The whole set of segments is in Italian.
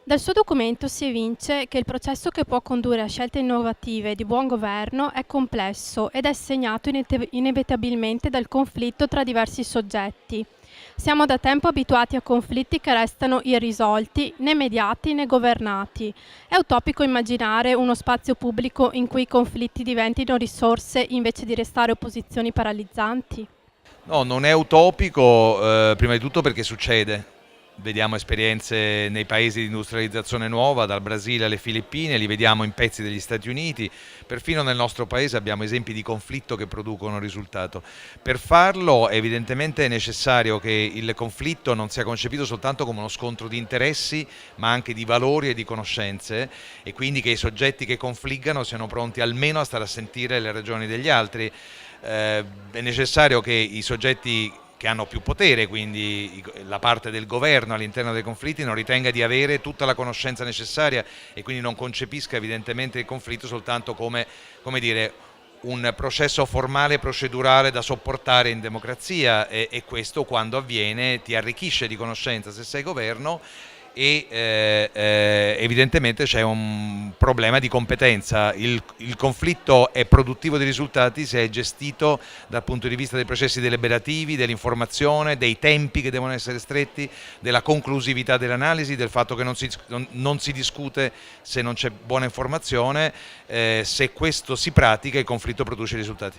Dal suo documento si evince che il processo che può condurre a scelte innovative di buon governo è complesso ed è segnato inevitabilmente dal conflitto tra diversi soggetti. Siamo da tempo abituati a conflitti che restano irrisolti, né mediati né governati. È utopico immaginare uno spazio pubblico in cui i conflitti diventino risorse invece di restare opposizioni paralizzanti? No, non è utopico, prima di tutto perché succede. Vediamo esperienze nei paesi di industrializzazione nuova, dal Brasile alle Filippine, li vediamo in pezzi degli Stati Uniti, perfino nel nostro paese abbiamo esempi di conflitto che producono risultato. Per farlo evidentemente è necessario che il conflitto non sia concepito soltanto come uno scontro di interessi, ma anche di valori e di conoscenze, e quindi che i soggetti che confliggano siano pronti almeno a stare a sentire le ragioni degli altri. È necessario che i soggetti che hanno più potere, quindi la parte del governo all'interno dei conflitti, non ritenga di avere tutta la conoscenza necessaria e quindi non concepisca evidentemente il conflitto soltanto come dire, un processo formale, procedurale da sopportare in democrazia, e questo, quando avviene, ti arricchisce di conoscenza se sei governo, e evidentemente c'è un problema di competenza. Il conflitto è produttivo di risultati se è gestito dal punto di vista dei processi deliberativi, dell'informazione, dei tempi che devono essere stretti, della conclusività dell'analisi, del fatto che non si discute se non c'è buona informazione. Se questo si pratica, il conflitto produce risultati.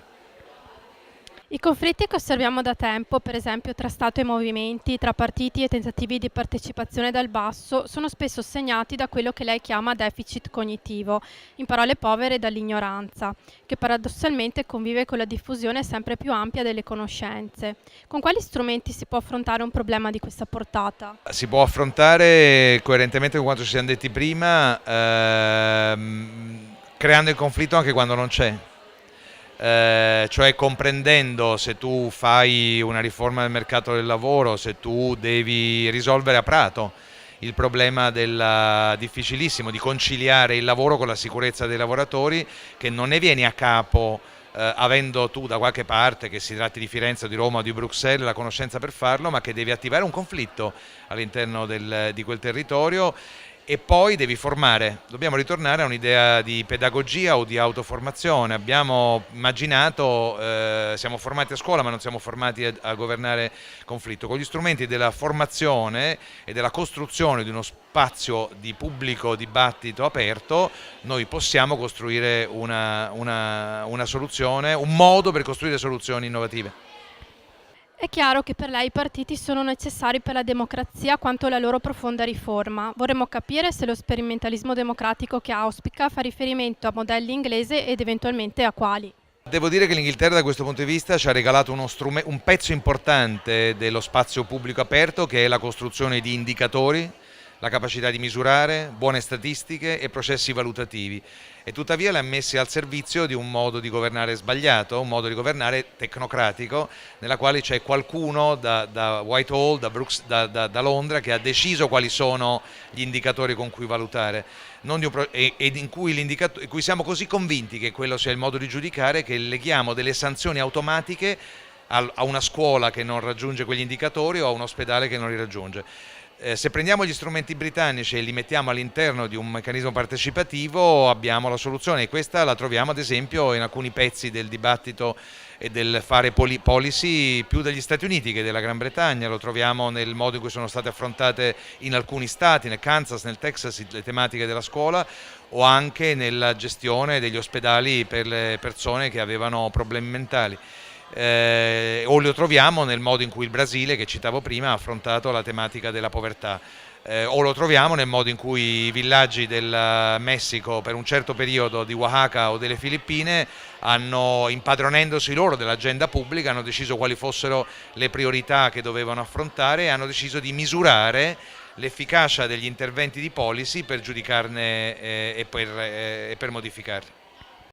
I conflitti che osserviamo da tempo, per esempio tra Stato e movimenti, tra partiti e tentativi di partecipazione dal basso, sono spesso segnati da quello che lei chiama deficit cognitivo, in parole povere dall'ignoranza, che paradossalmente convive con la diffusione sempre più ampia delle conoscenze. Con quali strumenti si può affrontare un problema di questa portata? Si può affrontare coerentemente con quanto ci siamo detti prima, creando il conflitto anche quando non c'è. Cioè comprendendo, se tu fai una riforma del mercato del lavoro, se tu devi risolvere a Prato il problema difficilissimo di conciliare il lavoro con la sicurezza dei lavoratori, che non ne vieni a capo avendo tu da qualche parte, che si tratti di Firenze o di Roma o di Bruxelles, la conoscenza per farlo, ma che devi attivare un conflitto all'interno di quel territorio. E poi devi formare. Dobbiamo ritornare a un'idea di pedagogia o di autoformazione. Abbiamo immaginato, siamo formati a scuola ma non siamo formati a governare conflitto. Con gli strumenti della formazione e della costruzione di uno spazio di pubblico dibattito aperto, noi possiamo costruire una soluzione, un modo per costruire soluzioni innovative. È chiaro che per lei i partiti sono necessari per la democrazia quanto la loro profonda riforma. Vorremmo capire se lo sperimentalismo democratico che auspica fa riferimento a modelli inglesi ed eventualmente a quali. Devo dire che l'Inghilterra da questo punto di vista ci ha regalato un pezzo importante dello spazio pubblico aperto, che è la costruzione di indicatori, la capacità di misurare, buone statistiche e processi valutativi, e tuttavia li ha messi al servizio di un modo di governare sbagliato, un modo di governare tecnocratico, nella quale c'è qualcuno da Whitehall, da Londra, che ha deciso quali sono gli indicatori con cui valutare, ed in cui siamo così convinti che quello sia il modo di giudicare, che leghiamo delle sanzioni automatiche a una scuola che non raggiunge quegli indicatori o a un ospedale che non li raggiunge. Se prendiamo gli strumenti britannici e li mettiamo all'interno di un meccanismo partecipativo, abbiamo la soluzione, e questa la troviamo ad esempio in alcuni pezzi del dibattito e del fare policy più degli Stati Uniti che della Gran Bretagna. Lo troviamo nel modo in cui sono state affrontate in alcuni stati, nel Kansas, nel Texas, le tematiche della scuola, o anche nella gestione degli ospedali per le persone che avevano problemi mentali. O lo troviamo nel modo in cui il Brasile, che citavo prima, ha affrontato la tematica della povertà, o lo troviamo nel modo in cui i villaggi del Messico per un certo periodo, di Oaxaca o delle Filippine, impadronendosi loro dell'agenda pubblica, hanno deciso quali fossero le priorità che dovevano affrontare e hanno deciso di misurare l'efficacia degli interventi di policy per giudicarne e per modificarli.